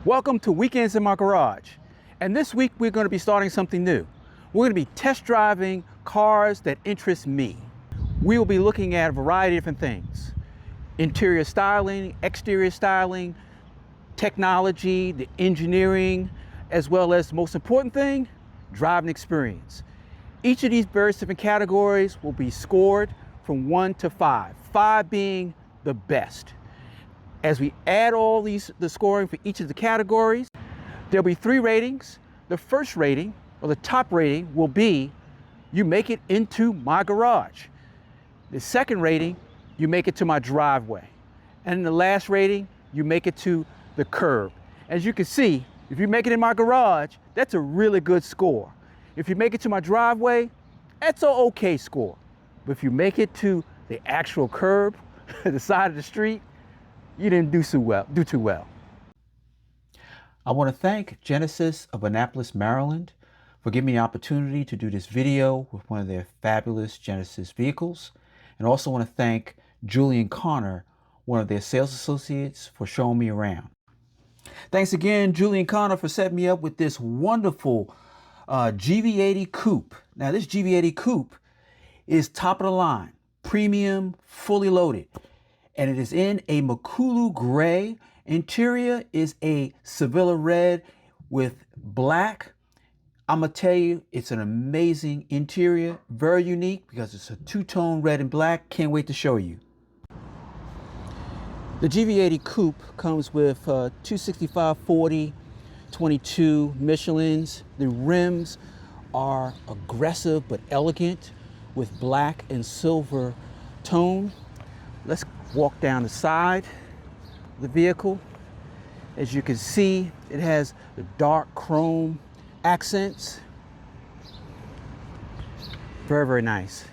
Welcome to Weekends in My Garage. And this week we're going to be starting something new. We're going to be test driving cars that interest me. We will be looking at a variety of different things. Interior styling, exterior styling, technology, the engineering, as well as the most important thing, driving experience. Each of these various different categories will be scored from 1 to 5, 5 being the best. As we add all the scoring for each of the categories, there'll be 3 ratings. The first rating, or the top rating, will be, you make it into my garage. The second rating, you make it to my driveway. And the last rating, you make it to the curb. As you can see, if you make it in my garage, that's a really good score. If you make it to my driveway, that's an okay score. But if you make it to the actual curb, the side of the street, you didn't do too well. I want to thank Genesis of Annapolis, Maryland, for giving me the opportunity to do this video with one of their fabulous Genesis vehicles. And also want to thank Julian Connor, one of their sales associates, for showing me around. Thanks again, Julian Connor, for setting me up with this wonderful GV-80 Coupe. Now, this GV-80 Coupe is top of the line, premium, fully loaded. And it is in a Makulu gray. Interior is a Sevilla red with black. I'm gonna tell you, it's an amazing interior, very unique because it's a two-tone red and black. Can't wait to show you. The GV-80 Coupe comes with 265/40 22 Michelins. The rims are aggressive but elegant with black and silver tone. Let's walk down the side of the vehicle. As you can see, it has the dark chrome accents. Very, very nice.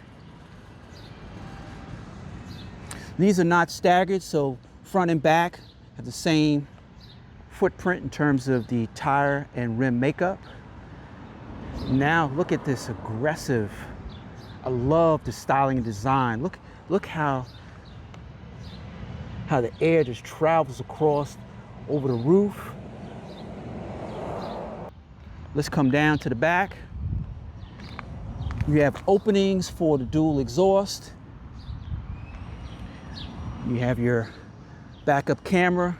These are not staggered, so front and back have the same footprint in terms of the tire and rim makeup. Now look at this aggressive. I love the styling and design. Look how the air just travels across over the roof. Let's come down to the back. You have openings for the dual exhaust. You have your backup camera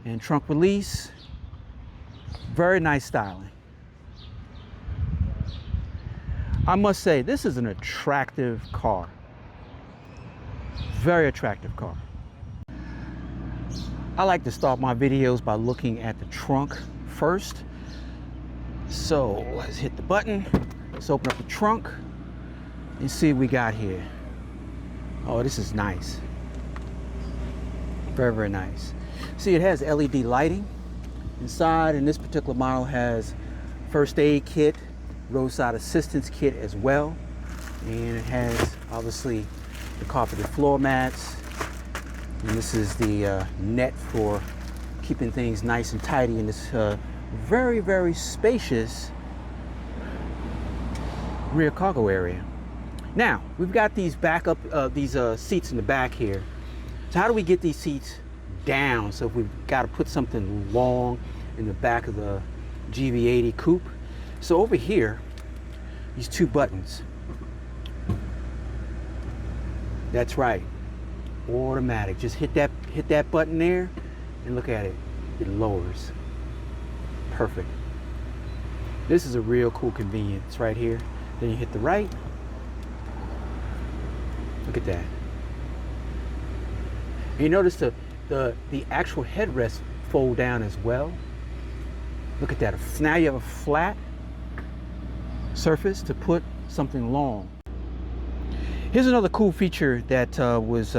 and trunk release. Very nice styling. I must say, this is an attractive car. Very attractive car. I like to start my videos by looking at the trunk first. So let's hit the button. Let's open up the trunk and see what we got here. Oh, this is nice. Very, very nice. See, it has LED lighting inside, and this particular model has first aid kit, roadside assistance kit as well. And it has obviously the carpeted floor mats. And this is the net for keeping things nice and tidy in this very, very spacious rear cargo area. Now, we've got these seats in the back here. So how do we get these seats down? So if we've got to put something long in the back of the GV-80 Coupe. So over here, these 2 buttons. That's right. Automatic. Just hit that button there and look at it. It lowers. Perfect. This is a real cool convenience right here. Then you hit the right. Look at that. And you notice the actual headrest fold down as well. Look at that. Now you have a flat surface to put something long. Here's another cool feature that was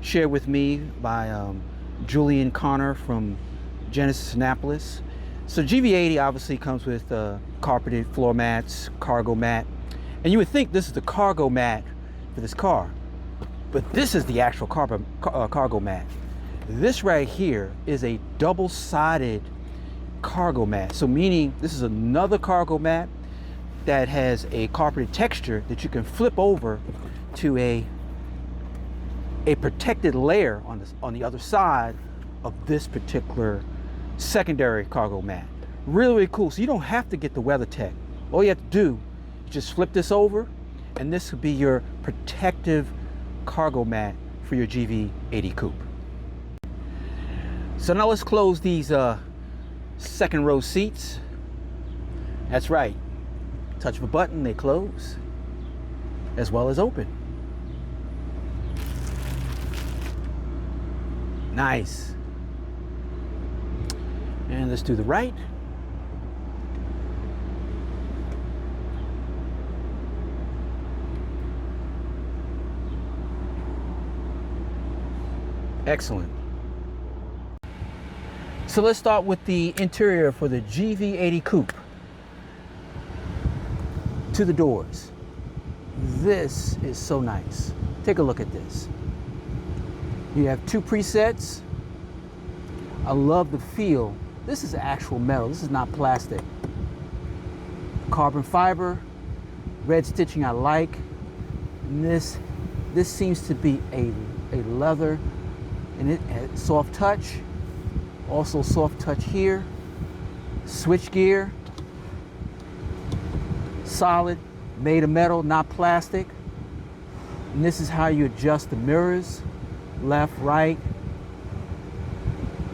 shared with me by Julian Connor from Genesis Annapolis. So GV-80 obviously comes with carpeted floor mats, cargo mat, and you would think this is the cargo mat for this car, but this is the actual cargo mat. This right here is a double-sided cargo mat. So meaning this is another cargo mat that has a carpeted texture that you can flip over to a protected layer on the other side of this particular secondary cargo mat. Really, really cool. So you don't have to get the WeatherTech. All you have to do is just flip this over, and this could be your protective cargo mat for your GV-80 Coupe. So now let's close these second row seats. That's right. Touch of a button, they close, as well as open. Nice. And let's do the right. Excellent. So let's start with the interior for the GV-80 Coupe. To the doors. This is so nice. Take a look at this. You have two presets. I love the feel. This is actual metal. This is not plastic. Carbon fiber, red stitching I like. And this seems to be a leather, and it has soft touch. Also soft touch here. Switch gear. Solid, made of metal, not plastic. And this is how you adjust the mirrors, left, right.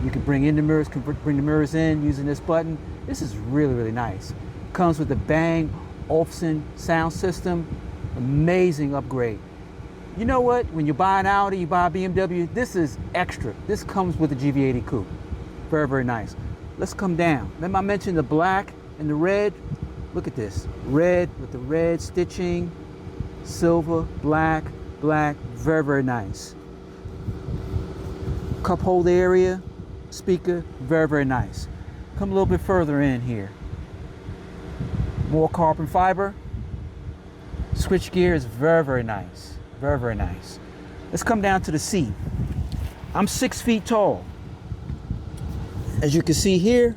You can bring in the mirrors, bring the mirrors in using this button. This is really, really nice. Comes with the Bang Olufsen sound system. Amazing upgrade. You know what? When you buy an Audi, you buy a BMW, this is extra. This comes with the GV-80 Coupe. Very, very nice. Let's come down. Remember I mentioned the black and the red? Look at this. Red with the red stitching, silver, black, black. Very, very nice. Cup holder area, speaker, very, very nice. Come a little bit further in here. More carbon fiber. Switch gear is very, very nice. Very, very nice. Let's come down to the seat. I'm 6 feet tall. As you can see here,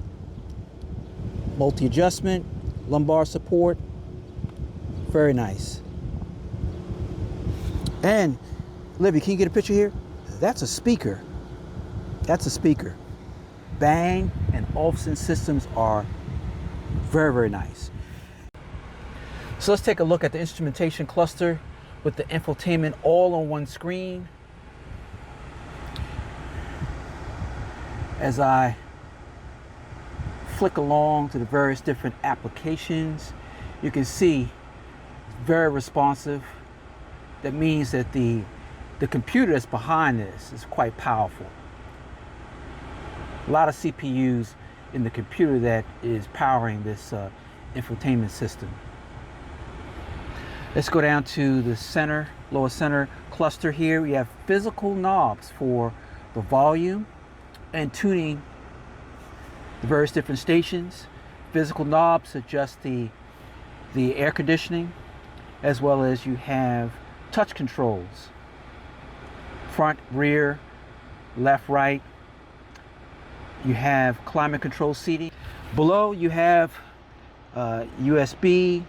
multi-adjustment, lumbar support, very nice. And Libby, can you get a picture here? That's a speaker. That's a speaker. Bang and Olufsen systems are very, very nice. So let's take a look at the instrumentation cluster with the infotainment all on one screen. As I flick along to the various different applications, you can see it's very responsive. That means that the computer that's behind this is quite powerful. A lot of CPUs in the computer that is powering this infotainment system. Let's go down to the center, lower center cluster here. We have physical knobs for the volume and tuning the various different stations. Physical knobs adjust the air conditioning, as well as you have touch controls. Front, rear, left, right. You have climate control seating. Below you have USB-C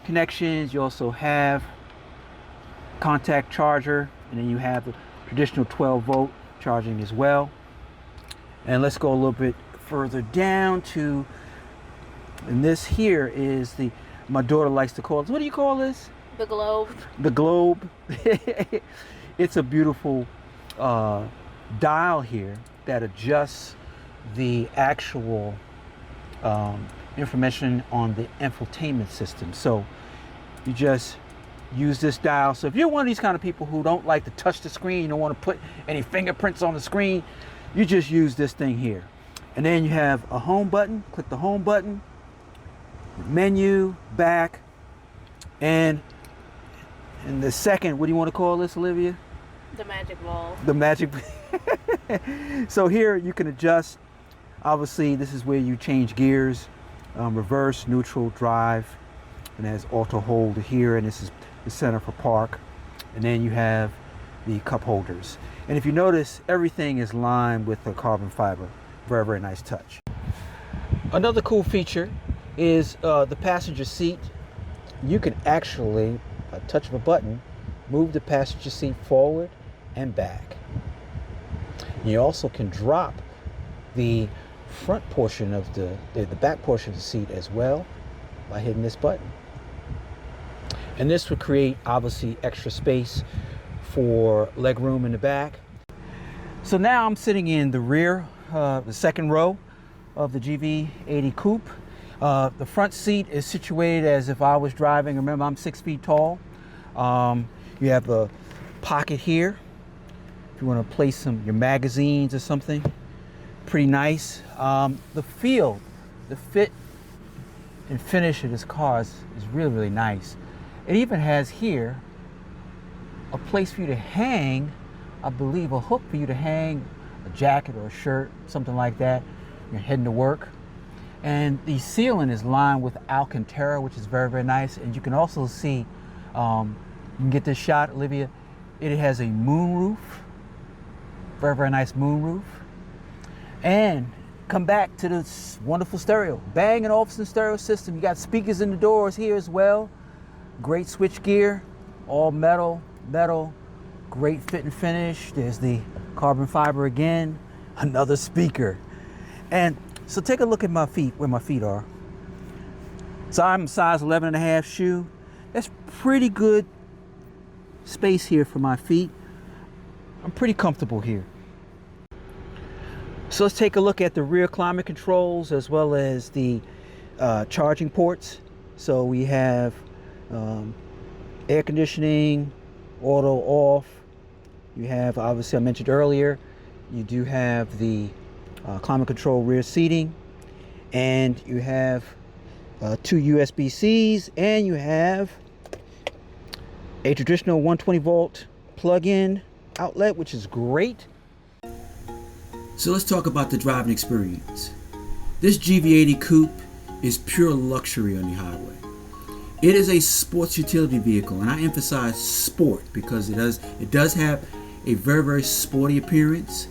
connections. You also have contact charger, and then you have the traditional 12-volt charging as well. And let's go a little bit further down to, and this here is my daughter likes to call it, what do you call this? The globe. The globe. It's a beautiful dial here that adjusts the actual information on the infotainment system. So you just use this dial. So if you're one of these kind of people who don't like to touch the screen, you don't want to put any fingerprints on the screen, you just use this thing here. And then you have a home button. Click the home button, menu, back, and the second, what do you want to call this, Olivia? The magic ball. The magic. So here you can adjust. Obviously, this is where you change gears, reverse, neutral, drive, and there's auto hold here, and this is the center for park. And then you have the cup holders. And if you notice, everything is lined with the carbon fiber. Very, very nice touch. Another cool feature is the passenger seat. You can actually, a touch of a button, move the passenger seat forward and back. You also can drop the front portion of the back portion of the seat as well by hitting this button. And this would create obviously extra space for leg room in the back. So now I'm sitting in the rear, the second row of the GV-80 Coupe. The front seat is situated as if I was driving. Remember, I'm 6 feet tall. You have a pocket here if you want to place your magazines or something. Pretty nice. The feel, the fit and finish of this car is really, really nice. It even has here a place for you to hang, I believe, a hook for you to hang a jacket or a shirt, something like that. You're heading to work. And the ceiling is lined with Alcantara, which is very, very nice. And you can also see, you can get this shot, Olivia. It has a moonroof, very, very nice moonroof. And come back to this wonderful stereo, Bang & Olufsen stereo system. You got speakers in the doors here as well. Great switch gear, all metal, great fit and finish. There's the carbon fiber again, another speaker. And so take a look at my feet, where my feet are. So I'm a size 11.5 shoe. That's pretty good space here for my feet. I'm pretty comfortable here. So let's take a look at the rear climate controls as well as the charging ports. So we have air conditioning, auto off. You have, obviously I mentioned earlier, you do have the climate control rear seating, and you have 2 USB-Cs, and you have a traditional 120 volt plug-in outlet, which is great. So let's talk about the driving experience. This GV-80 Coupe is pure luxury on the highway. It is a sports utility vehicle, and I emphasize sport because it does have a very, very sporty appearance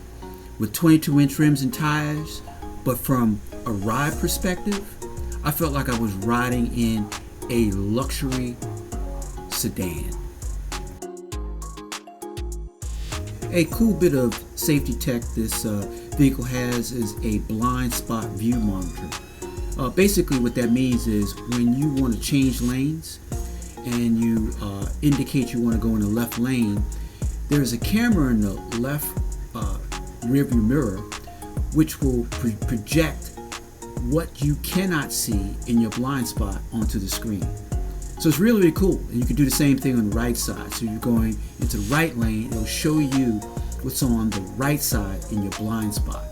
with 22-inch rims and tires. But from a ride perspective, I felt like I was riding in a luxury sedan. A cool bit of safety tech this vehicle has is a blind spot view monitor. Basically what that means is when you want to change lanes and you indicate you want to go in the left lane, there's a camera in the left rearview mirror which will project what you cannot see in your blind spot onto the screen. So it's really, really cool. And you can do the same thing on the right side. So you're going into the right lane, it'll show you what's on the right side in your blind spot.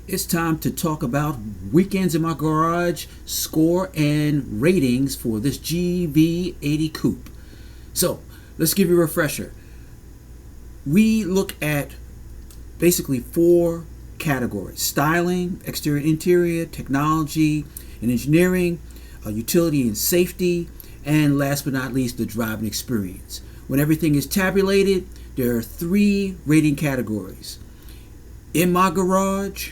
It's time to talk about weekends in my garage score and ratings for this GV-80 Coupe. So let's give you a refresher. We look at basically 4 categories: styling, exterior, interior, technology and engineering, utility and safety, and last but not least, the driving experience. When everything is tabulated, there are 3 rating categories: in my garage,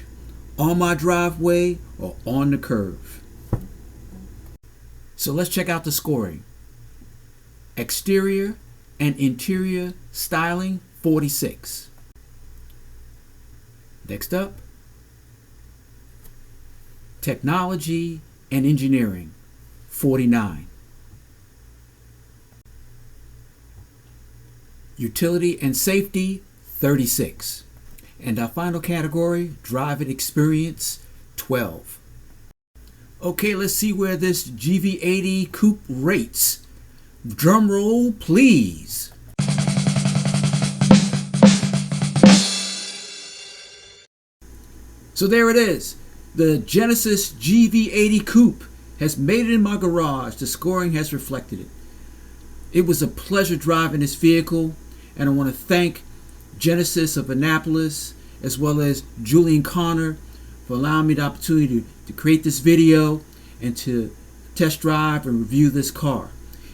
on my driveway, or on the curve. So let's check out the scoring. Exterior and interior styling, 46. Next up, technology and engineering, 49. Utility and safety, 36. And our final category, driving experience, 12. Okay, let's see where this GV-80 Coupe rates. Drum roll, please. So there it is. The Genesis GV-80 Coupe has made it in my garage. The scoring has reflected it. It was a pleasure driving this vehicle, and I want to thank Genesis of Annapolis, as well as Julian Connor, for allowing me the opportunity to create this video and to test drive and review this car.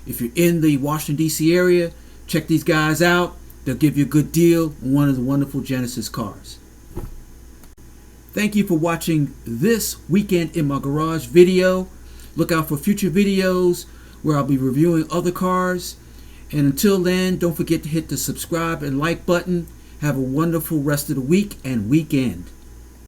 If you're in the Washington, D.C. area, check these guys out. They'll give you a good deal on one of the wonderful Genesis cars. Thank you for watching this Weekend in My Garage video. Look out for future videos where I'll be reviewing other cars And until then, don't forget to hit the subscribe and like button. Have a wonderful rest of the week and weekend.